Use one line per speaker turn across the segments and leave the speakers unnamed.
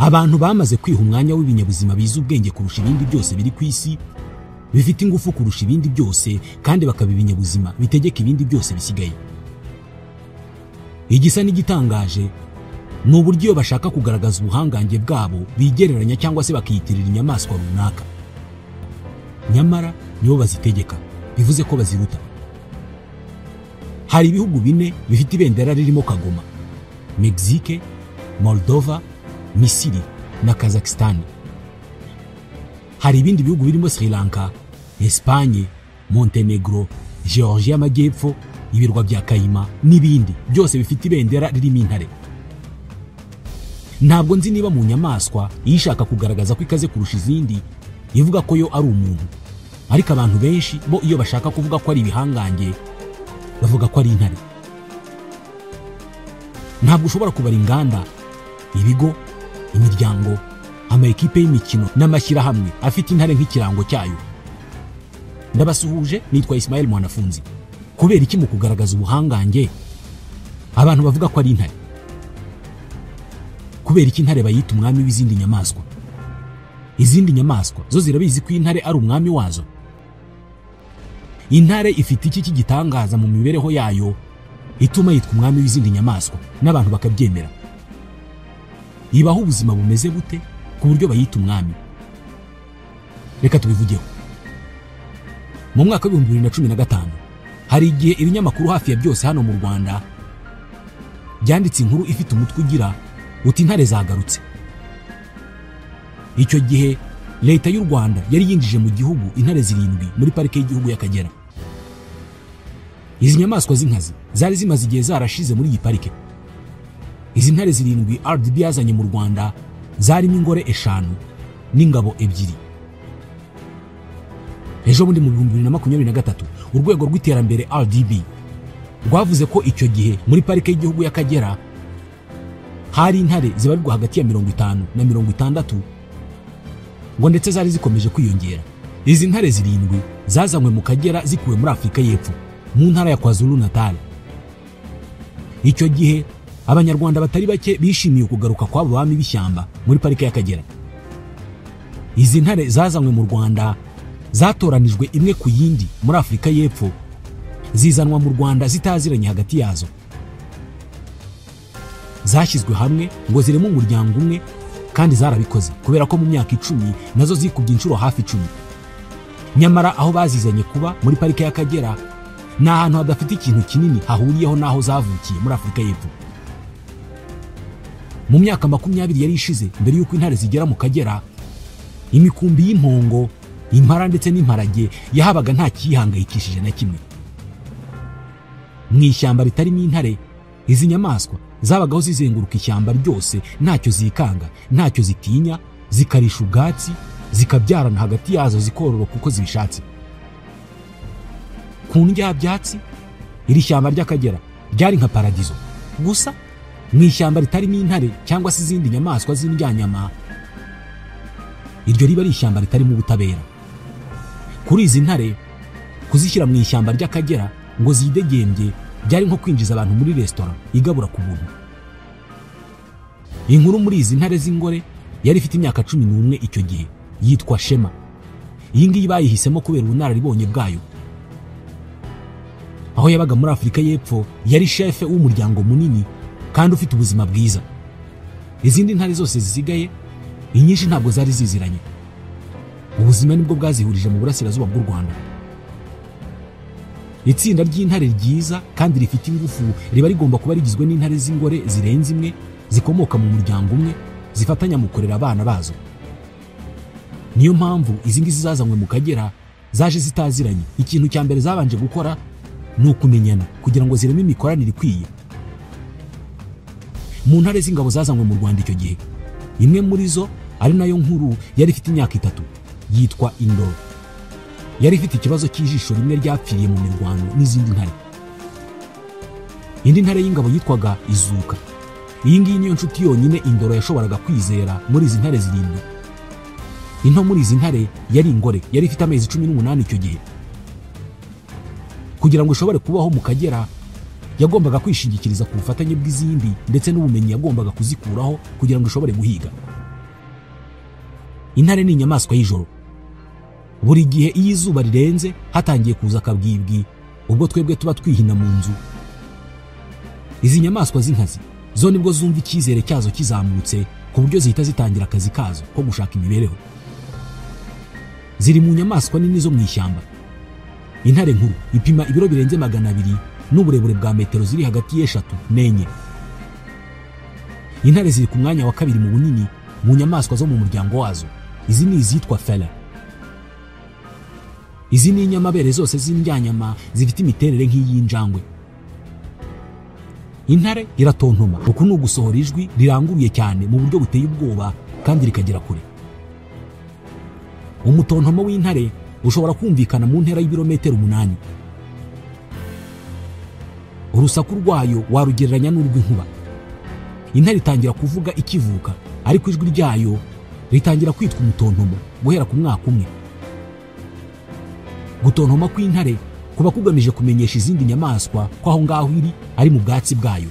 abantu bamaze kwiha umwanya w'ibinyabuzima biza ubwenge kurusha ibindi byose biri ku isi, bifite ingufu kurusha ibindi byose, kandi bakaba ibinyabuzima bitegeka ibindi byose bisigaye. Igisa n'igitangaje ni uburyo iyo bashaka kugaragaza ubuhangange bwabo bigereranya cyangwa se bakiyitirira inyamaswa runaka, nyamara nibo bazitegeka, bivuze ko baziruta. Hari ibihugu 4 bifite ibendera ririmo kagoma: Mexique, Moldova, Misiri na Kazakhstan. Hari ibindi bihugu birimo Sri Lanka, Espagne, Montenegro, Georgia y'Amajyepfo, ibirwa bya Kayima n'ibindi byose bifite ibendera ririmo intare. Ntabwo nzi niba mu nyamaswa ishaka kugaragaza ko ikaze kurusha izindi ivuga ko yo ari umuntu, ariko abantu benshi bo iyo bashaka kuvuga ko ari ibihangange bavuga ko ari intare. Ntabwo ushobora kubara inganda, ibigo, imiryango, amakipe y'imikino n'amashyirahamwe afite intare nk'ikirango cyayo. Ndabasuhuje, nitwa Ismael Mwanafunzi. Kubera iki mu kugaragaza ubuhangange abantu bavuga ko ari intare? Kubera iki intare bayita umwami w'izindi nyamaswa? Izindi nyamaswa zo zirabizi ko intare ari umwami wazo. Intare ifite iki kigitangaza mu mibereho yayo ituma yitwa umwami w'izindi nyamaswa n'abantu bakabyemera? Ibaho ubuzima bumeze bute ku buryo bayita umwami? Reka tubivugeho. Mu mwaka wa 2015 hari igihe ibinyamakuru hafi ya byose hano mu Rwanda byanditse inkuru ifite umutwe ugira uti intare zagarutse. Icyo gihe leta y'u Rwanda yari yinjije mu gihugu intare 7 muri parike y'igihugu y'Akagera. Izi nyamaswa z'inkazi zari zimaze igihe zarashize muri iyi parike. Izi ntare 7 RDB yazanye mu Rwanda zarimo ingore 5 n'ingabo 2. Ejo bundi mu 2023 urwego rw'iterambere RDB rwavuze ko icyo gihe muri parike y'igihugu y'Akagera hari intare zibarirwa hagati ya 50 na 60 ngo ndetse zari zikomeje kwiyongera. Izi ntare 7 zazanywe mu Kagera zikuwe muri Afurika y'Epfo mu ntara ya KwaZulu Natal. Icyo gihe Abanyarwanda batari bake bishimiye kugaruka kw'abo bami b'ishyamba muri parike y'Akagera. Izi ntare zazanywe mu Rwanda zatoranijwe imwe ku yindi muri Afurika y'Epfo, zizanwa mu Rwanda zitaziranye hagati yazo. Zashyizwe hamwe ngo ziremo umuryango umwe, kandi zarabikoze kubera ko mu myaka 10 nazo zikubye inshuro hafi 10. Nyamara aho bazizanye kuba muri parike y'Akagera ni ahantu hadafite ikintu kinini hahuriyeho n'aho zavukiye muri Afurika y'Epfo. Mu myaka 20 yari ishize mbere y'uko intare zigera mu Kagera, imikumbi y'impongo, impara ndetse n'imparage yahabaga nta kiyihangayikishije na kimwe. Mu ishyamba ritarimo intare, izi nyamaswa zabagaho zizenguruka ishyamba ryose ntacyo zikanga, ntacyo zitinya, zikarisha ubwatsi, zikabyarana hagati yazo zikororoka uko zibishatse. Ku ndya byatsi, iri shyamba ry'Akagera ryari nka paradizo. Gusa mu ishyamba ritarimo intare cyangwa se izindi nyamaswa z'indyanyama, iryo riba ari ishyamba ritarimo ubutabera. Kuri izi ntare, kuzishyira mu ishyamba ry'Akagera ngo zidegembye byari nko kwinjiza abantu muri restaurant igabura ku buntu. Inkuru muri izi ntare z'ingore yari ifite imyaka 11 icyo gihe, yitwa Shema. Iyi ngiyi bayihisemo kubera ubunararibonye bwayo. Aho yabaga muri Afurika y'Epfo, yari shefe w'umuryango munini kandi ufite ubuzima bwiza. Izindi ntare zose zisigaye, inyinshi ntabwo zari ziziranye. Ubuzima nibwo bwazihurije mu burasirazuba bw'u Rwanda. Itsinda ry'intare ryiza kandi rifite ingufu riba rigomba kuba rigizwe n'intare z'ingore zirenze imwe, zikomoka mu muryango umwe, zifatanya mu kurera abana bazo. Niyo mpamvu izi ngizi zazanywe mu Kagera zaje zitaziranye. Ikintu cya mbere zabanje gukora ni ukumenyana kugira ngo zireme imikoranire ikwiye. Mu ntare z'ingabo zazanywe mu Rwanda icyo gihe, imwe muri zo ari nayo nkuru yari ifite imyaka 3, yitwa Indoro. Yari ifite ikibazo cy'ijisho rimwe ryapfiriye mu mirwano n'izindi ntare. Indi ntare y'ingabo yitwaga Izuka. Iyi ngiyi niyo nshuti yonyine Indoro yashoboraga kwizera muri izi ntare 7. Into muri izi ntare yari ingore, yari ifite amezi 18 icyo gihe. Kugira ngo ishobore kubaho mu Kagera, yagombaga kwishingikiriza ku bufatanye bw'izindi ndetse n'ubumenyi yagombaga kuzikuraho kugira ngo ishobore guhiga. Intare ni inyamaswa y'ijoro. Buri gihe iyo izuba rirenze hatangiye kuza akabwibwi, ubwo twebwe tuba twihina mu nzu. Izi nyamaswa z'inkazi zo nibwo zumva icyizere cyazo kizamutse ku buryo zihita zitangira akazi kazo ko gushaka imibereho. Ziri mu nyamaswa nini zo mu ishyamba. Intare nkuru ipima ibiro birenze 200 n'uburebure bwa metero ziri hagati y'3 n'4. Intare ziri ku mwanya wa 2 mu bunini mu nyamaswa zo mu muryango wazo. Izi ni izitwa fela. Izi ni inyamabere zose z'indyanyama zifite imiterere nk'iy'injangwe. Intare iratontoma, uku ni ugusohora ijwi riranguruye cyane mu buryo buteye ubwoba kandi rikagera kure. Umutontomo w'intare ushobora kumvikana mu ntera y'ibirometero 8. Urusaku rwayo warugereranya n'urw'inkuba. Intare itangira kuvuga ikivuka, ariko ijwi ryayo ritangira kwitwa umutontomo guhera ku mwaka umwe. Gutontoma kw'intare kuba kugamije kumenyesha izindi nyamaswa ko aho ngaho iri ari mu bwatsi bwayo,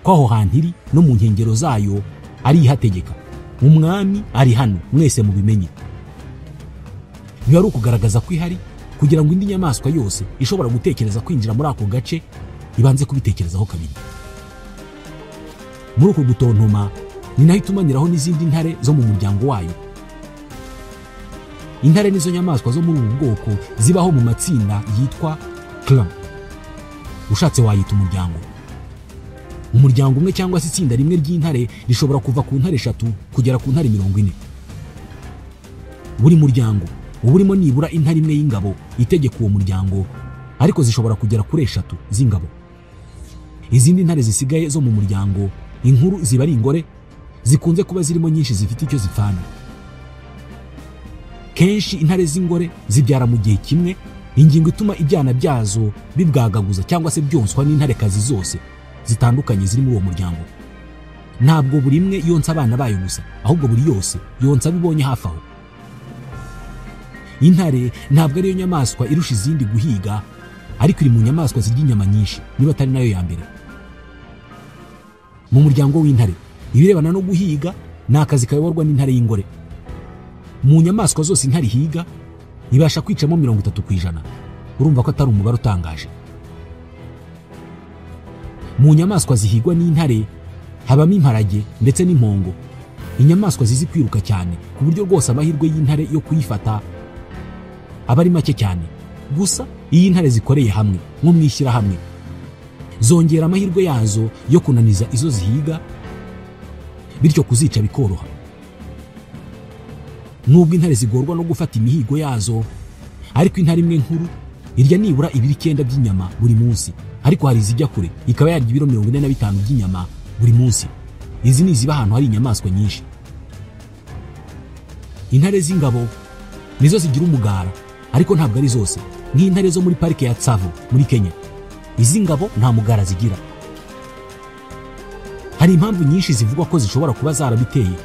ko aho hantu iri no mu nkengero zayo ari ihategeka. Umwami ari hano, mwese mubimenye. Biba ari ukugaragaza ko ihari kugira ngo indi nyamaswa yose ishobora gutekereza kwinjira muri ako gace ibanze kubitekerezaho kabiri. Muri uko gutontoma ni naho itumaniraho n'izindi ntare zo mu muryango wayo. Intare nizo nyamaswa zo muri ubu bwoko zibaho mu matsinda yitwa clan. Ushatse wayita umuryango. Umuryango umwe cyangwa se itsinda rimwe ry'intare rishobora kuva ku ntare 3 kugera ku ntare 40. Buri muryango uburimo nibura intare imwe y'ingabo itegeka uwo muryango, ariko zishobora kugera kuri 3 z'ingabo. Izindi ntare zisigaye zo mu muryango inkuru ziba ari ingore, zikunze kuba zirimo nyinshi zifite icyo zipfana. Kenshi intare z'ingore zibyara mu gihe kimwe, ingingo ituma ibyana byazo bibwagaguza cyangwa se byonswa n'intarekazi zose zitandukanye ziri muri uwo muryango. Ntabwo buri imwe yonsa abana bayo gusa, ahubwo buri yose yonsa bibonye hafi aho. Intare ntabwo ariyo nyamaswa irusha izindi guhiga, ariko iri mu nyamaswa zirya inyama nyinshi, niba atari nayo ya mbere. Mu muryango w'intare ibirebana no guhiga ni akazi kayoborwa n'intare y'ingore. Mu nyamaswa zose intare ihiga ibasha kwicamo 30%. Urumva ko atari umubare utangaje. Mu nyamaswa zihigwa n'intare habamo imparage ndetse n'impongo, inyamaswa zizi kwiruka cyane ku buryo rwose amahirwe y'intare yo kuyifata aba ari make cyane. Gusa iyi intare zikoreye hamwe nko mwishyira hamwe zongera amahirwe yazo yo kunaniza izo zihiga, bityo kuzica bikoroha. Nubwo intare zigorwa no gufata imihigo yazo, ariko intare imwe nkuru irya nibura 2 by'inyama buri munsi, ariko hari izijya kure ikaba yarya ibiro 45 by'inyama buri munsi. Izi ni ziba ahantu hari inyamaswa nyinshi. Intare z'ingabo nizo zigira umugara, ariko ntabwo ari zose. Nk'intare zo muri parike ya Tsavo muri Kenya, izi ngabo nta mugara zigira. Hari impamvu nyinshi zivugwa ko zishobora kuba zarabiteye.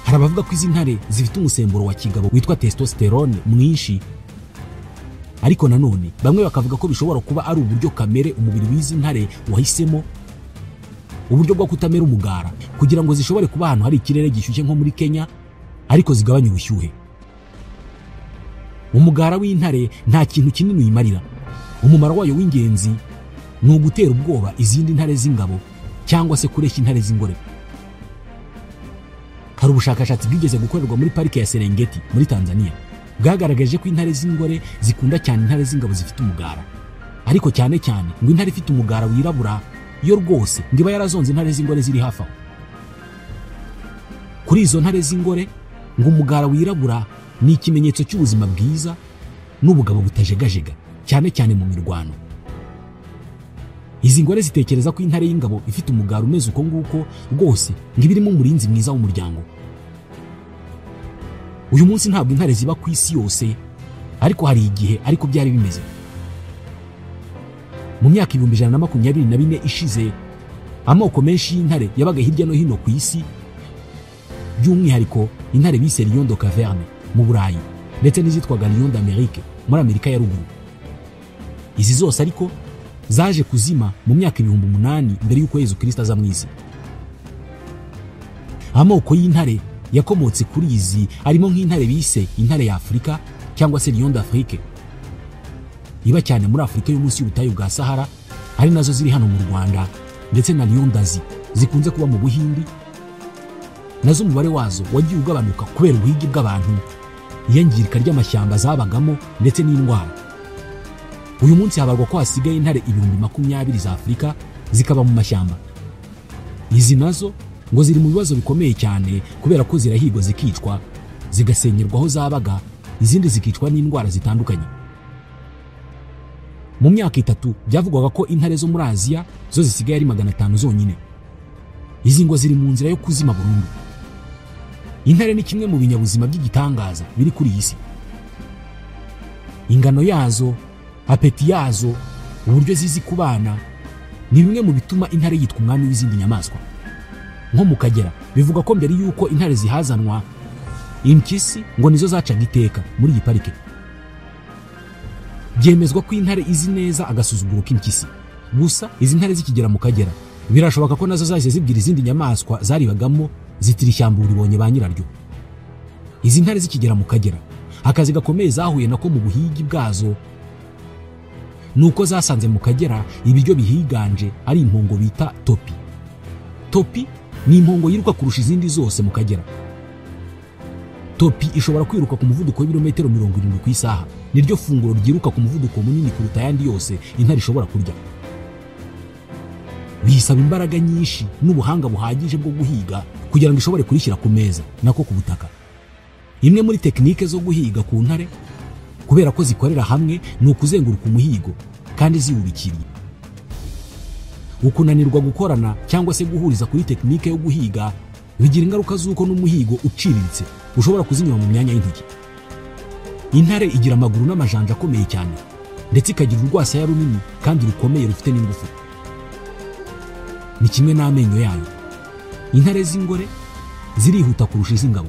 Hari abavuga ko izi ntare zifite umusemburo wa kigabo witwa testosterone mwinshi, ariko nanone bamwe bakavuga ko bishobora kuba ari uburyo kamere umubiri w'izi ntare wahisemo, uburyo bwo kutamera umugara kugira ngo zishobore kuba ahantu hari ikirere gishyushye nko muri Kenya, ariko zigabanya ubushyuhe. Umugara w'intare nta kintu kinini uyimarira. Umumaro wayo w'ingenzi ni ugutera ubwoba izindi ntare z'ingabo cyangwa se kureshya intare z'ingore. Hari ubushakashatsi bwigeze gukorerwa muri parike ya Serengeti muri Tanzania bwagaragaje ko intare z'ingore zikunda cyane intare z'ingabo zifite umugara, ariko cyane cyane ngo intare ifite umugara wirabura yo rwose ngo iba yarazonze intare z'ingore ziri hafi aho. Kuri izo ntare z'ingore ngo umugara wirabura ni ikimenyetso cy'ubuzima bwiza n'ubugabo butajegajega, cyane cyane mu mirwano. Izi ngore zitekereza ko intare y'ingabo ifite umugara umeze uko nguko rwose ngo ibirimo umurinzi mwiza w'umuryango. Uyu munsi ntabwo intare ziba ku isi yose, ariko hari igihe ariko byari bimeze. Mu myaka 124 ishize, amoko menshi y'intare yabaga hirya no hino ku isi, by'umwihariko intare bise Lion de Caverne mu Burayi ndetse n'izitwaga Lion d'Amérique muri Amerika ya ruguru. Izi zose ariko zaje kuzima mu myaka 8,000 mbere y'uko Yesu Kristo aza mu isi. Amoko y'intare yakomotse kuri izi arimo nk'intare bise intare ya Afurika cyangwa se Lion d'Afrique, iba cyane muri Afurika yo munsi y'ubutayu bwa Sahara, ari nazo ziri hano mu Rwanda, ndetse na Lion d'Asie zikunze kuba mu Buhindi, nazo umubare wazo wagiye ugabanuka kubera ubuhigi bw'abantu, iyangirika ry'amashyamba zabagamo ndetse n'indwara. Uyu munsi habarwa ko hasigaye intare 20,000 za Afurika zikaba mu mashyamba. Izi nazo ngo ziri mu bibazo bikomeye cyane kubera ko zirahigwa zikicwa, zigasenyerwaho zabaga, izindi zikicwa n'indwara zitandukanye. Mu myaka 3 byavugwaga ko intare zo muri Aziya zo zisigaye ari 500 zonyine. Izi ngo ziri mu nzira yo kuzima burundu. Intare ni kimwe mu binyabuzima by'igitangaza biri kuri iyi si. Ingano yazo, apeti yazo, uburyo zizi kubana ni bimwe mu bituma intare yitwa umwami w'izindi nyamaswa. Nko mu Kagera bivuga ko mbere yuko intare zihazanwa, impyisi ngo nizo zacaga iteka muri iyi parike. Byemezwa ko intare izi neza agasuzuguro k'impyisi. Gusa izi ntare zikigera mu Kagera birashoboka ko nazo zahise zibwira izindi nyamaswa zaribagamo zitira ishyamba uribonye ba nyiraryo. Izi ntare zikigera mu Kagera, akazi gakomeye zahuye nako mu buhigi bwazo nuko zasanze mu Kagera ibiryo bihiganje ari impongo bita topi. Topi ni impongo yiruka kurusha izindi zose mu Kagera. Topi ishobora kwiruka ku muvuduko w'ibirometero 70 ku isaha. Niryo funguro ryiruka ku muvuduko munini kuruta yandi yose intare ishobora kurya. Bisaba imbaraga nyinshi n'ubuhanga buhagije bwo guhiga kugira ngo ishobore kurishyira ku meza nako ku butaka. Imwe muri tekinike zo guhiga ku ntare, kubera ko zikorera hamwe, ni ukuzenguruka umuhigo kandi ziwubikiriye. Ukunanirwa gukorana cyangwa se guhuriza kuri tekinike yo guhiga bigira ingaruka z'uko n'umuhigo uciriritse ushobora kuzinyura mu myanya y'intoki. Intare igira amaguru n'amajanja akomeye cyane, ndetse ikagira urwasaya runini kandi rukomeye rufite n'ingufu. Ni kimwe n'amenyo yayo. Intare z'ingore zirihuta kurusha iz'ingabo.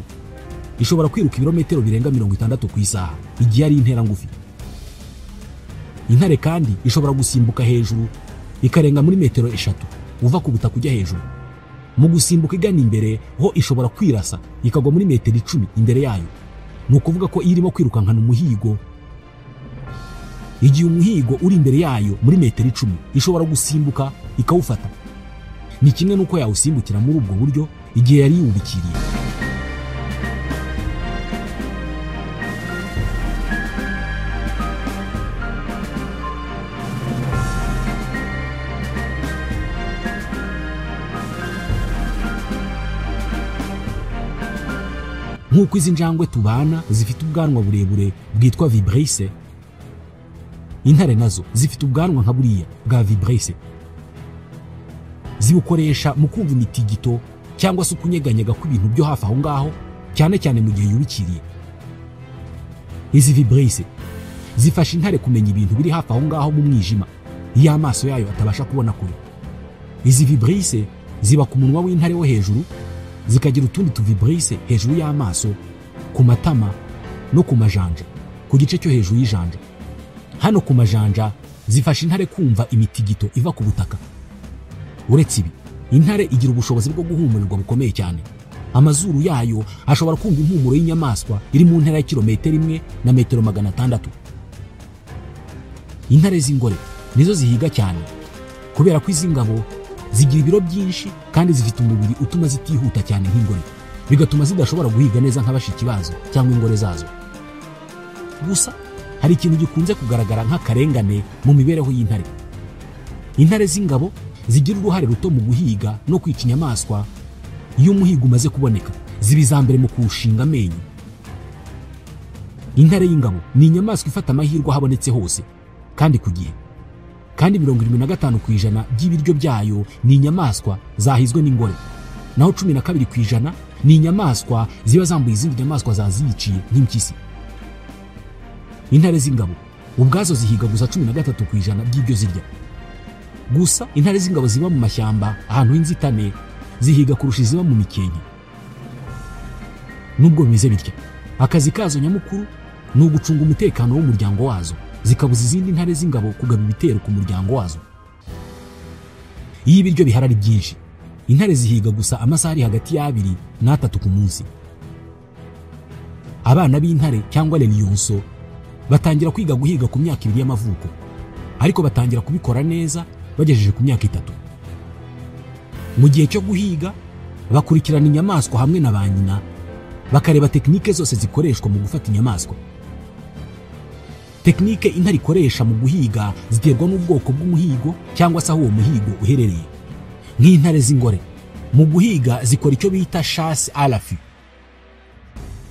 Ishobora kwiruka ibirometero birenga 60 ku isaha igihe ari intera ngufi. Intare kandi ishobora gusimbuka hejuru ikarenga muri metero 3 uva ku butaka kujya hejuru. Mu gusimbuka igana imbere ho ishobora kwirasa ikagwa muri metero 10 imbere yayo. Ni ukuvuga ko irimo kwirukankana umuhigo, igihe umuhigo uri imbere yayo muri metero 10 ishobora gusimbuka ikawufata. Ni kimwe nuko yawusimbukira muri ubwo buryo igihe yari yubikiriye. Nk'uko izi njangwe tubana zifite ubwanwa burebure bwitwa vibrise, intare nazo zifite ubwanwa nka buriya bwa vibrise. Zibukoresha mu kumva imitigito cyangwa se kunyeganyega kw'ibintu byo hafi aho ngaho, cyane cyane mu gihe yubikiriye. Izi vibrise zifasha intare kumenya ibintu biri hafi aho ngaho mu mwijima iyo amaso yayo atabasha kubona kure. Izi vibrise ziba ku munwa w'intare wo hejuru, zikagira utundi tuvibrise hejuru y'amaso, ku matama no ku majanja, ku gice cyo hejuru y'ijanja. Hano ku majanja zifasha intare kumva imitigito iva ku butaka. Uretse ibi, intare igira ubushobozi bwo guhumurirwa bukomeye cyane. Amazuru yayo ashobora kumva impumuro y'inyamaswa iri mu ntera ya kilometero 1 na metero 600. Intare z'ingore nizo zihiga cyane kubera ko iz'ingabo zigira ibiro byinshi kandi zifite umubiri utuma zitihuta cyane nk'ingore, bigatuma zidashobora guhiga neza nk'abashiki bazo cyangwa ingore zazo. Gusa hari ikintu gikunze kugaragara nk'akarengane mu mibereho y'intare. Intare z'ingabo zigira uruhare ruto mu guhiga no kwica inyamaswa. Iyo umuhigo umaze kuboneka, ziba iza mbere mu kuwushinga amenyo. Intare y'ingabo ni inyamaswa ifata amahirwe habonetse hose kandi ku gihe. Kandi 75% by'ibiryo byayo ni inyamaswa zahizwe n'ingore, naho 12% ni inyamaswa ziba zambuye izindi nyamaswa zaziciye nk'impyisi. Intare z'ingabo ubwazo zihiga gusa 13% by'ibyo zirya. Gusa intare z'ingabo ziba mu mashyamba ahantu h'inzitane zihiga kurusha iziba mu mikenke. Nubwo bimeze bityo, akazi kazo nyamukuru ni ugucunga umutekano w'umuryango wazo, zikabuza izindi ntare z'ingabo kugaba ibitero ku muryango wazo. Iyo ibiryo biharari byinshi, intare zihiga gusa amasaha ari hagati ya 2 na 3 ku munsi. abana b'intare cyangwa lionso batangira kwiga guhiga ku myaka 2 y'amavuko, ariko batangira kubikora neza bagejeje ku myaka 3. Mu gihe cyo guhiga bakurikirana inyamaswa hamwe na ba nyina, bakareba tekinike zose zikoreshwa mu gufata inyamaswa. Tekinike intare ikoresha mu guhiga ziterwa n'ubwoko bw'umuhigo cyangwa se aho uwo muhigo uherereye. Nk'intare z'ingore mu guhiga zikora icyo bita chasse à l'affût.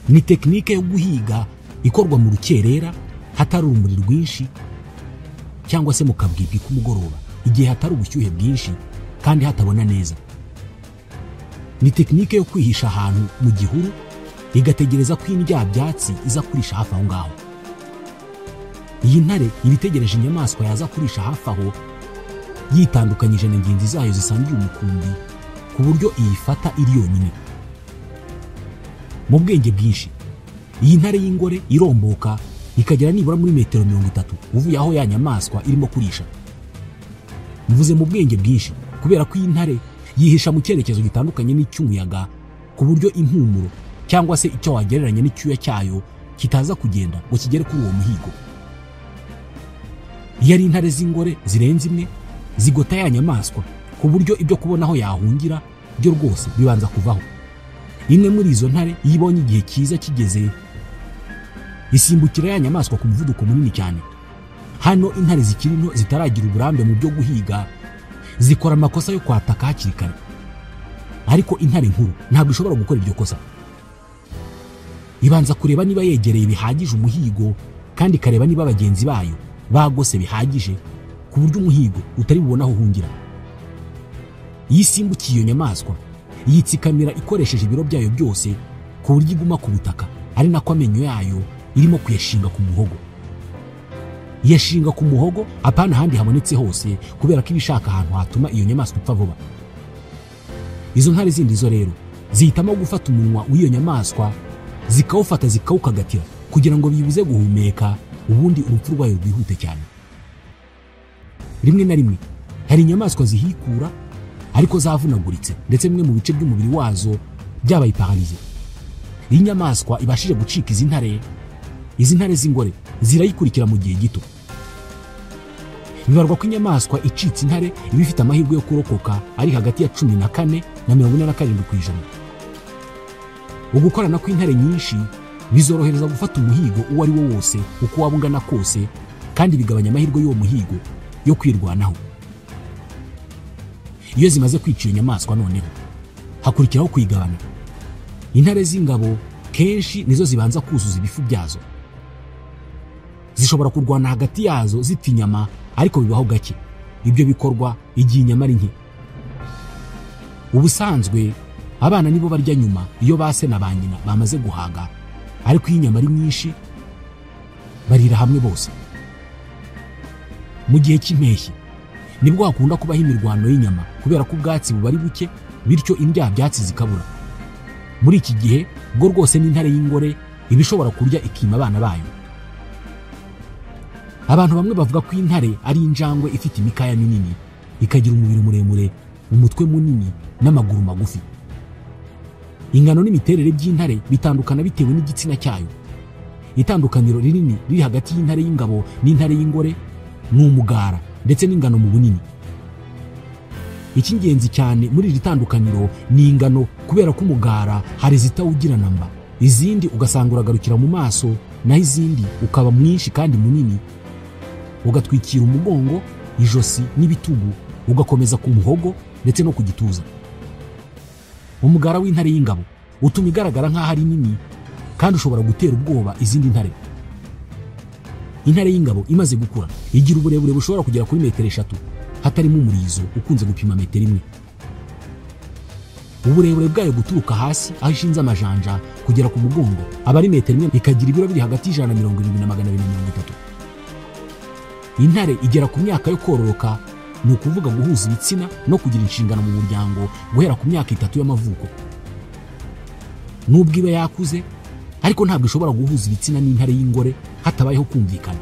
Ni tekinike yo guhiga ikorwa mu rukerera hatari urumuri rwinshi cyangwa se mu kabwibwi k'umugoroba, igihe hatari ubushyuhe bwinshi kandi hatabona neza. Ni tekinike yo kwihisha ahantu mu gihuru igategereza ko indya byatsi iza kurisha hafi aho ngaho. Iyi ntare ibitegereje inyamaswa yaza kurisha hafi aho, yitandukanyije na ngenzi zayo zisangiye umukumbi ku buryo iyifata iri yonyine. Mu bwenge bwinshi iyi ntare y'ingore iromboka ikagera nibura muri metero 30 uvuye aho ya nyamaswa irimo kurisha. Mvuze mu bwenge bwinshi kubera ko iyi ntare yihisha mu cyerekezo gitandukanye n'icy'umuyaga ku buryo impumuro cyangwa se icyo wagereranya n'icyuya cyayo kitaza kugenda ngo kigere kuri uwo muhigo. Iyo ari intare z'ingore zirenze imwe zigota ya nyamaswa ku buryo ibyo kubona aho yahungira byo rwose bibanza kuvaho. Imwe muri izo ntare yibonye igihe cyiza kigeze isimbukira ya nyamaswa ku muvuduko munini cyane. Hano intare zikiri nto zitaragira uburambe mu byo guhiga zikora amakosa yo kwataka hakiri kare, ariko intare nkuru ntabwo ishobora gukora iryo kosa. Ibanza kureba niba yegereye bihagije umuhigo kandi kareba niba abagenzi bayo bagose bihagije ku buryo umuhigo utari bubona aho uhungira. Yisimbukiye iyo nyamaswa yitsikamira ikoresheje ibiro byayo byose ku buryo iguma ku butaka, ari nako amenyo yayo irimo kuyashinga ku muhogo. Yashinga ku muhogo apana handi habonetse hose kubera ko ibishaka ahantu hatuma iyo nyamaswa ipfa vuba. Izo ntare zindi zo rero zihitamo gufata umunwa w'iyo nyamaswa zikawufata zikawukagatira kugira ngo bibuze guhumeka, ubundi urupfu rwayo rwihute cyane. Rimwe na rimwe hari inyamaswa zihikura ariko zavunaguritse ndetse bimwe mu bice by'umubiri wazo byabaye paralize. Iyi nyamaswa ibashije gucika izi ntare z'ingore zirayikurikira mu gihe gito. Bibarwa ko inyamaswa icitse intare iba ifite amahirwe yo kurokoka ari hagati ya 14 na 47%. Ugukorana kw'intare nyinshi bizorohereza gufata umuhigo uwo ari wo wose uko waba ungana kose, kandi bigabanya amahirwe y'uwo muhigo yo kwirwanaho. Iyo zimaze kwica iyo nyamaswa noneho hakurikiraho kuyigabana. Intare z'ingabo kenshi nizo zibanza kuzuza ibifu byazo. Zishobora kurwana hagati yazo zipfa inyama, ariko bibaho gake. Ibyo bikorwa igihe inyama ari nke. Ubusanzwe abana nibo barya nyuma iyo base na ba nyina bamaze guhaga, ariko iyo inyama ari nyinshi barira hamwe bose. Mu gihe cy'impeshyi nibwo hakunda kubaho imirwano y'inyama kubera ko ubwatsi buba ari buke, bityo indya byatsi zikabura. Muri iki gihe bwo rwose n'intare y'ingore ibishobora kurya ikima abana bayo. Abantu bamwe bavuga ko intare ari injangwe ifite imikaya minini, ikagira umubiri muremure, umutwe munini n'amaguru magufi. Ingano n'imiterere by'intare bitandukana bitewe n'igitsina cyayo. Itandukaniro rinini riri hagati y'intare y'ingabo n'intare y'ingore ni umugara ndetse n'ingano mu bunini. Icy'ingenzi cyane muri iri tandukaniro ni ingano, kubera ko umugara hari zitawugira namba, izindi ugasanga uragarukira mu maso, naho izindi ukaba mwinshi kandi munini, ugatwikira umugongo, ijosi n'ibitugu, ugakomeza ku muhogo ndetse no ku gituza. Umugara w'intare y'ingabo utuma igaragara nk'aho ari nini kandi ushobora gutera ubwoba izindi ntare. Intare y'ingabo imaze gukura igira uburebure bushobora kugera kuri metero 3 hatarimo umurizo ukunze gupima metero 1. Uburebure bwayo guturuka hasi aho ishinze amajanja kugera ku mugongo aba ari metero 1, ikagira ibiro biri hagati y'ijana na 170 na 230. Intare igera ku myaka yo kororoka, ni ukuvuga guhuza ibitsina no kugira inshingano mu muryango guhera ku myaka 3 y'amavuko. Nubwo iba yakuze ariko ntabwo ishobora guhuza ibitsina n'intare y'ingore hatabayeho kumvikana.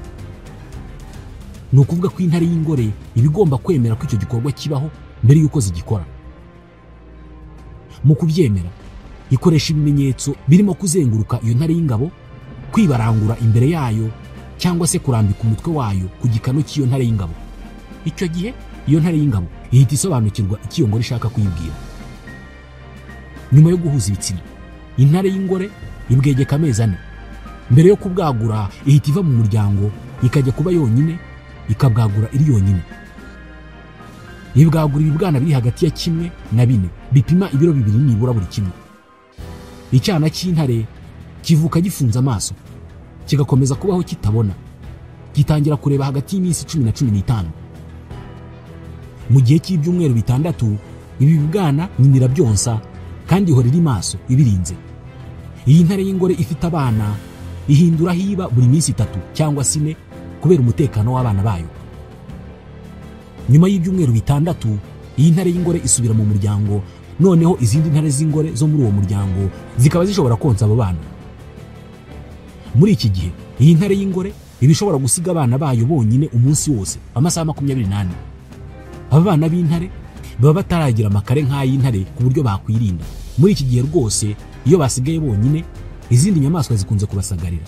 Ni ukuvuga ko intare y'ingore ibigomba kwemera ko icyo gikorwa kibaho mbere yuko zigikora. Mu kubyemera ikoresha ibimenyetso birimo kuzenguruka iyo ntare y'ingabo kwibarangura imbere yayo cyangwa se kurambika umutwe wayo ku gikano cy'iyo ntare y'ingabo. Icyo gihe iyo ntare y'ingabo ihita isobanukirwa icyo iyo ngore ishaka kuyibwira. Nyuma yo guhuza ibitsina, intare y'ingore ibwegeka amezi 4. Mbere yo kubwagura ihita iva mu muryango ikajya kuba yonyine, ikabwagura iri yonyine. Ibwagura ibibwana biri hagati ya 1 na 4 bipima ibiro 2 nibura buri kimwe. Icyana cy'intare kivuka gifunze amaso, kigakomeza kubaho kitabona, gitangira kureba hagati y'iminsi 10 na 15. Mu gihe cy'ibyumweru 6 ibi bibwana nyina irabyonsa kandi ihora iri maso ibirinze. Iyi ntare y'ingore ifite abana ihindura hiba buri minsi 3 cyangwa 4 kubera umutekano w'abana bayo. Nyuma y'ibyumweru 6 iyi ntare y'ingore isubira mu muryango, noneho izindi ntare z'ingore zo muri uwo muryango zikaba zishobora konsa abo bana. Muri iki gihe iyi ntare y'ingore ibishobora gusiga abana bayo bonyine umunsi wose amasaha 24. Aba bana b'intare baba bataragira amakare nk'ay'intare ku buryo bakwirinda. Muri iki gihe rwose iyo basigaye bonyine izindi nyamaswa zikunze kubasagarira.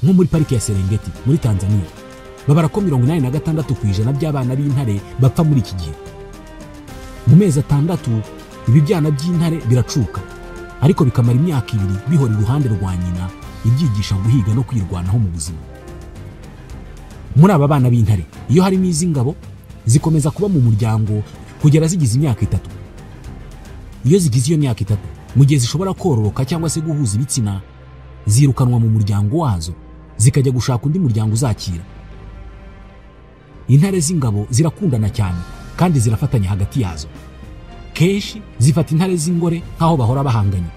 Nko muri parike ya Serengeti muri Tanzania babara ko 86% by'abana b'intare bapfa muri iki gihe. Mu mezi 6 ibi byana by'intare biracuka, ariko bikamara imyaka 2 bihora iruhande rwa nyina ibyigisha guhiga no kwirwanaho mu buzima. Muri aba bana b'intare iyo harimo iz'ingabo zikomeza kuba mu muryango kugera zigize imyaka 3. Iyo zigize iyo myaka 3 mu gihe zishobora kororoka cyangwa se guhuza ibitsina, zirukanwa mu muryango wazo zikajya gushaka undi muryango uzakira. Intare z'ingabo zirakundana cyane kandi zirafatanya hagati yazo. Kenshi zifata intare z'ingore nkaho bahora bahanganye.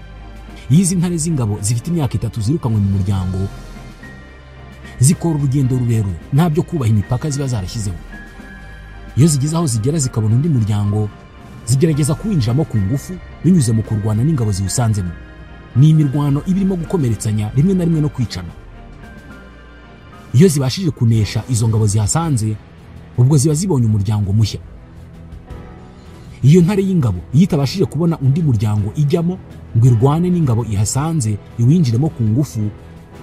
Izi ntare z'ingabo zifite imyaka 3 zirukanwe mu muryango, zikora urugendo rurerure ntabyo kubaha imipaka ziba zarashyizeho. Iyo zigize aho zigera zikabona undi muryango, zigerageza kuwinjiramo ku ngufu binyuze mu kurwana n'ingabo ziwusanzemo. Ni imirwano ibirimo gukomeretsanya rimwe na rimwe no kwicana. Iyo zibashije kunesha izo ngabo zihasanze, ubwo ziba zibonye umuryango mushya. Iyo ntare y'ingabo yitabashije kubona undi muryango ijyamo ngo irwane n'ingabo ihasanze iwinjiremo ku ngufu,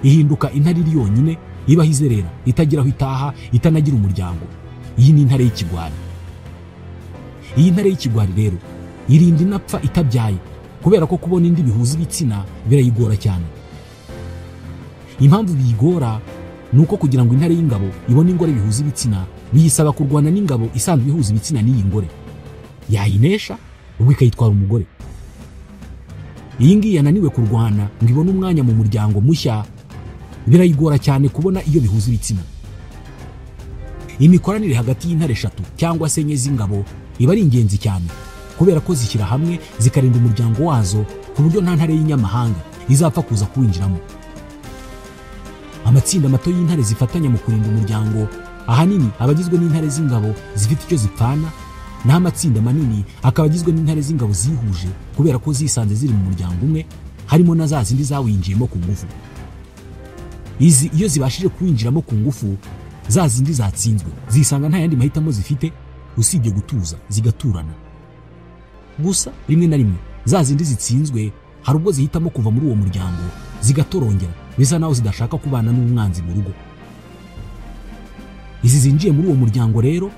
ihinduka intare iri yonyine ibaho izerera itagira aho itaha, itanagira umuryango. Iyi ni intare y'ikigwari. Iyi ntare y'ikigwari rero irinda inapfa itabyaye kubera ko kubona indi bihuza ibitsina birayigora cyane. Impamvu biyigora nuko kugira ngo intare y'ingabo ibone ingore bihuza ibitsina biyisaba kurwana n'ingabo isanzwe ihuza ibitsina n'iyi ngore. Yayinesha ubwo ikayitwara umugore. Iyi ngiyi yananiwe kurwana ngo ibone umwanya mu muryango mushya, birayigora cyane kubona iyo bihuza ibitsina. Imikoranire hagati y'intare 3 cyangwa se 4 z'ingabo iba ari ingenzi cyane kubera ko zishyira hamwe zikarinda umuryango wazo ku buryo nta ntare y'inyamahanga izapfa kuza kuwinjiramo. Amatsinda mato y'intare zifatanya mu kurinda umuryango ahanini abagizwe n'intare z'ingabo zifite icyo zipfana, naho amatsinda manini akaba agizwe n'intare z'ingabo zihuje kubera ko zisanze ziri mu muryango umwe, harimo na za zindi zawinjiyemo ku ngufu. Izi iyo zibashije kuwinjiramo ku ngufu, za zindi zatsinzwe zisanga nta yandi mahitamo zifite usibye gutuza zigaturana. Gusa rimwe na rimwe za zindi zitsinzwe hari ubwo zihitamo kuva muri uwo muryango zigatorongera, bisa naho zidashaka kubana n'umwanzi mu rugo. Izi zinjiye muri uwo muryango rero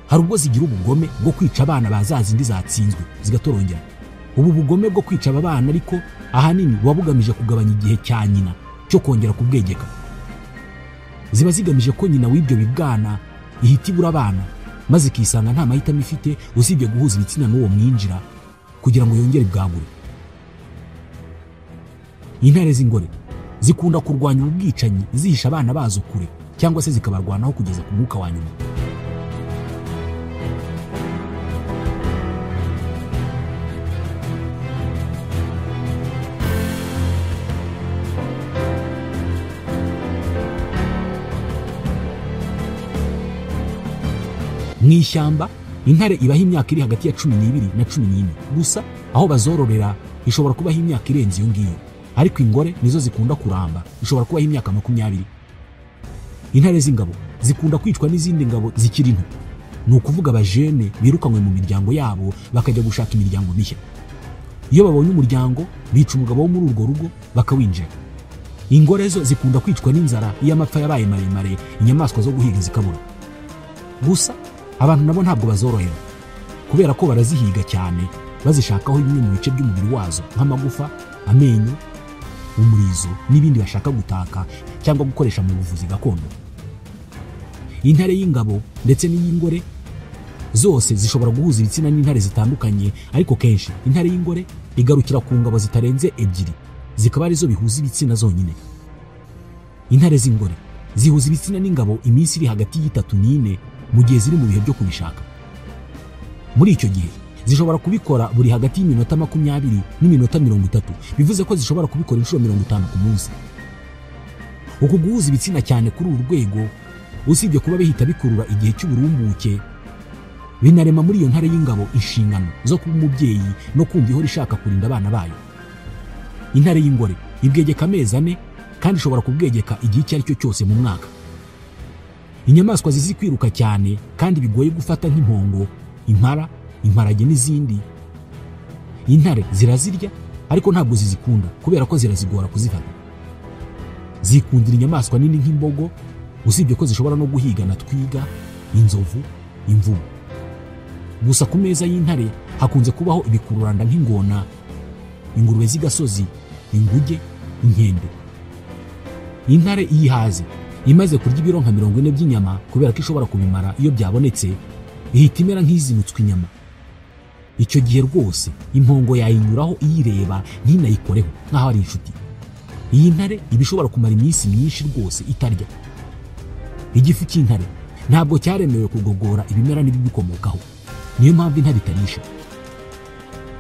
hari ubwo zigira ubugome bwo kwica abana ba za zindi zatsinzwe zigatorongera. Ubu bugome bwo kwica aba bana ariko ahanini buba bugamije kugabanya igihe cya nyina cyo kongera kubwegeka. Ziba zigamije ko nyina w'ibyo bibwana ihita ibura abana maze ikisanga nta mahitamo ifite usibye guhuza ibitsina n'uwo mwinjira kugira ngo yongere bwagure. Intare z'ingore zikunda kurwanya ubwicanyi zihisha abana bazo kure cyangwa se zikabarwanaho kugeza ku mwuka wa nyuma. Mu ishyamba intare ibaho imyaka iri hagati ya 12 na 14, gusa aho bazororera ishobora kubaho imyaka irenze iyo ngiyo, ariko ingore nizo zikunda kuramba, ishobora kubaho imyaka 20. Intare z'ingabo zikunda kwicwa n'izindi ngabo zikiri nto, ni ukuvuga abajene birukanwe mu miryango yabo bakajya gushaka imiryango mishya. Iyo babonye umuryango bica umugabo wo muri urwo rugo bakawinjira. ingore zo zikunda kwicwa n'inzara iyo amapfa yabaye maremare, inyamaswa zo guhiga zikabura. Gusa abantu nabo ntabwo bazorohera, kubera ko barazihiga cyane bazishakaho bimwe mu bice by'umubiri wazo nk'amagufa, amenyo, umurizo n'ibindi bashaka gutaka cyangwa gukoresha mu buvuzi gakondo. Intare y'ingabo ndetse n'iy'ingore zose zishobora guhuza ibitsina n'intare zitandukanye, ariko kenshi intare y'ingore igarukira ku ngabo zitarenze ebyiri, zikaba arizo bihuza ibitsina zonyine. Intare z'ingore zihuza ibitsina n'ingabo iminsi iri hagati y'itatu n'ine mu gihe ziri mu bihe byo kubishaka. Muri icyo gihe zishobora kubikora buri hagati y'iminota 20 n'iminota 30, bivuze ko zishobora kubikora inshuro 50 ku munsi. Uku guhuza ibitsina cyane kuri uru rwego, usibye kuba bihita bikurura igihe cy'uburumbuke, binarema muri iyo ntare y'ingabo inshingano zo kuba umubyeyi no kumva ihora ishaka kurinda abana bayo. Intare y'ingore ibwegeka amezi 4 kandi ishobora kubwegeka igihe icyo ari cyo cyose mu mwaka. Inyamaswa zizi kwiruka cyane kandi bigoye gufata nk'impongo, impara, imparage n'izindi, intare zirazirya ariko ntabwo zizikunda kubera ko zirazigora kuzifata. Zikundira inyamaswa nini nk'imbogo, usibye ko zishobora no guhiga na twiga, inzovu, imvubu. Gusa ku meza y'intare hakunze kubaho ibikururanda nk'ingona, ingurube z'igasozi, inguge, inkende. Intare iyihaze imaze kurya ibiro nka 40 by'inyama, kubera ko ishobora kubimara iyo byabonetse, ihita imera nk'izinutswe inyama. Icyo gihe rwose impongo yayinyuraho iyireba ntinayikoreho nk'aho ari inshuti. Iyi ntare ibishobora kumara iminsi myinshi rwose itarya. Igifu cy'intare ntabwo cyaremewe kugogora ibimera n'ibibikomokaho, niyo mpamvu intare itarisha.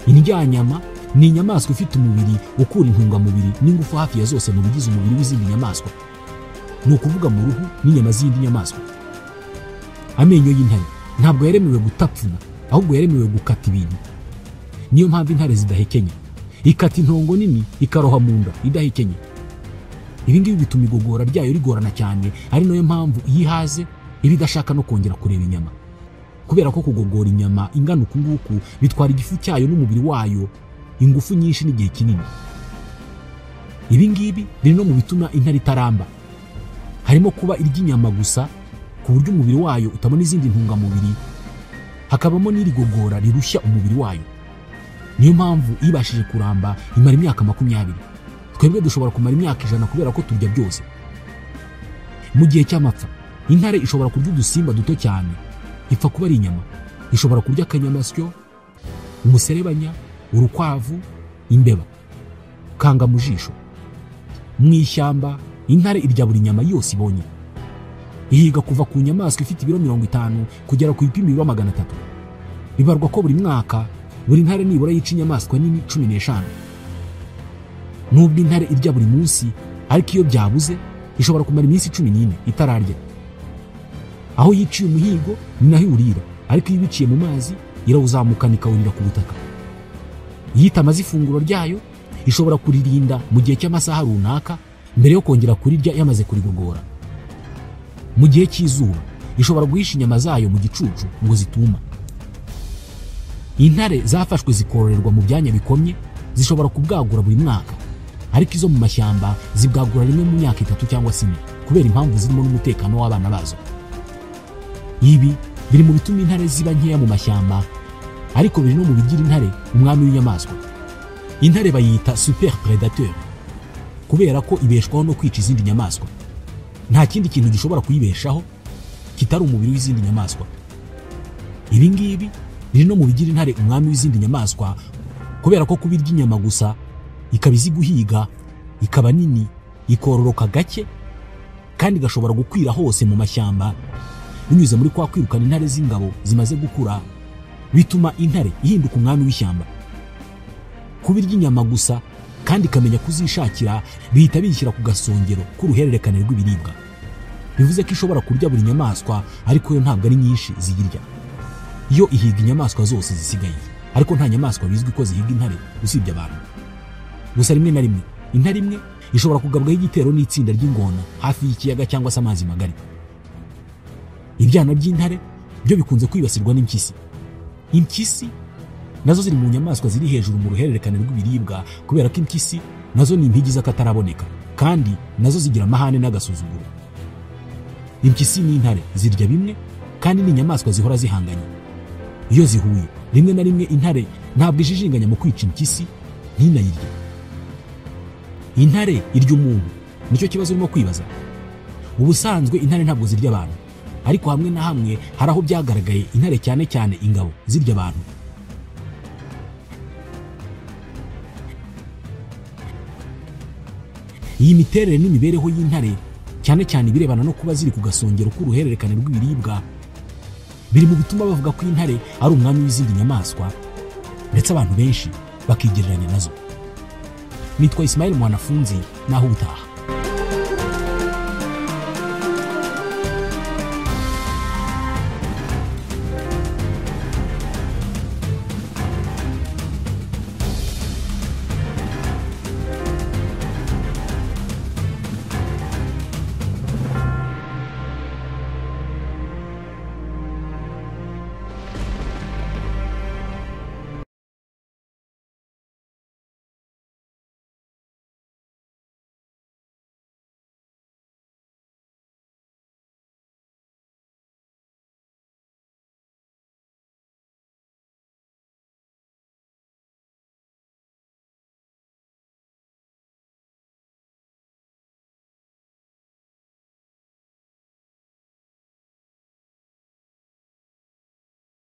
Indyanyama ni inyamaswa ifite umubiri ukura intungamubiri n'ingufu hafi ya zose mu bigize umubiri w'izindi nyamaswa, ni ukuvuga mu ruhu n'inyama z'indi nyamaswa. Amenyo y'intare ntabwo yaremewe gutapfuna, ahubwo yaremewe gukata ibintu. Niyo mpamvu intare zidahekenya, ikata intongo nini ikaroha mu nda idahekenya. Ibi ngibi bituma igogora ryayo rigorana cyane, ari nayo mpamvu iyihaze iba idashaka no kongera kureba inyama, kubera ko kugogora inyama ingana uku nguku bitwara igifu cyayo n'umubiri wayo ingufu nyinshi n'igihe kinini. Ibi ngibi biri no mu bituma intare itaramba, harimo kuba irya inyama gusa ku buryo umubiri wayo utabona izindi ntungamubiri, hakabamo n'irigogora rirushya umubiri wayo. Niyo mpamvu ibashije kuramba imara imyaka 20. Twebwe dushobora kumara imyaka 100 kubera ko turya byose. Mu gihe cy'amapfa intare ishobora kurya udusimba duto cyane, ipfa kuba ari inyama. Ishobora kurya akanyamasyo, umuserebanya, urukwavu, imbeba, kanga mu jisho. Mu ishyamba intare irya buri nyama yose ibonye. Ihiga kuva ku nyamaswa ifite ibiro 50 kugera ku ipima ibiro 300. Bibarwa ko buri mwaka buri ntare nibura yica inyamaswa nini 15. Nubwo intare irya buri munsi, ariko iyo byabuze ishobora kumara iminsi 14 itararya. Aho yiciye umuhigo ni naho urira, ariko iyo biciye mu mazi irawuzamukana ikawurira ku butaka. Yita amazi ifunguro ryayo ishobora kuririnda mu gihe cy'amasaha runaka mbere yo kongera kurirya yamaze kurigogora. Mu gihe cy'izuba ishobora guhisha inyama zayo mu gicucu ngo zituma. Intare zafashwe zikororerwa mu byanya bikomye zishobora kubwagura buri mwaka, ariko izo mu mashyamba zibwagura rimwe mu myaka 3 cyangwa 4 kubera impamvu zirimo n'umutekano w'abana bazo. Ibi biri mu bituma intare ziba nkeya mu mashyamba, ariko biri no mu bigira intare umwami w'inyamaswa. Intare bayita super predateur kubera ko ibeshwaho no kwica izindi nyamaswa. Nta kindi kintu gishobora kuyibeshaho kitari umubiri w'izindi nyamaswa. Ibi ngibi biri no mu bigira intare umwami w'izindi nyamaswa, kubera ko kubirya inyama gusa ikabizi guhiga, ikaba nini, ikororoka gake, kandi gashobora gukwira hose mu mashyamba binyuze muri kwa kwirukana intare z'ingabo zimaze gukura, bituma intare ihinduka umwami w'ishyamba. Kubirya inyama gusa kandi kamenya kuzishakira bihita bishyira ku gasongero k'uruhererekane rw'ibiribwa. Bivuze ko ishobora kurya buri nyamaswa, ariko yo ntabwo ari nyinshi ziyirya. Yo ihiga inyamaswa zose zisigaye, ariko nta nyamaswa bizwi ko zihiga intare usibye abantu. Gusa rimwe na rimwe intare imwe ishobora kugabwaho igitero n'itsinda ry'ingona hafi y'ikiyaga cyangwa se amazi magari. Ibyana by'intare byo bikunze kwibasirwa n'impyisi. Impyisi nazo ziri mu nyamaswa ziri hejuru mu ruhererekane rw'ibiribwa, kubera ko impyisi nazo ni impigi z'akataraboneka. kandi nazo zigira amahane n'agasuzuguro. Impyisi n'intare zirya bimwe kandi ni inyamaswa zihora zihanganye. Iyo zihuye rimwe na rimwe intare ntabwo ijijinganya mu kwica impyisi ntinayirye. Intare irya umuntu, nicyo kibazo urimo kwibaza. Ubusanzwe intare ntabwo zirya abantu, ariko hamwe na hamwe hari aho byagaragaye intare cyane cyane ingabo zirya abantu. Iyi miterere n'imibereho y'intare cyane cyane ibirebana no kuba ziri ku gasongero k'uruhererekane rw'ibiribwa biri mu bituma bavuga ko intare ari umwami w'izindi nyamaswa, ndetse abantu benshi bakigereranya nazo. Nitwa Ismail Mwanafunzi, naho ubutaha.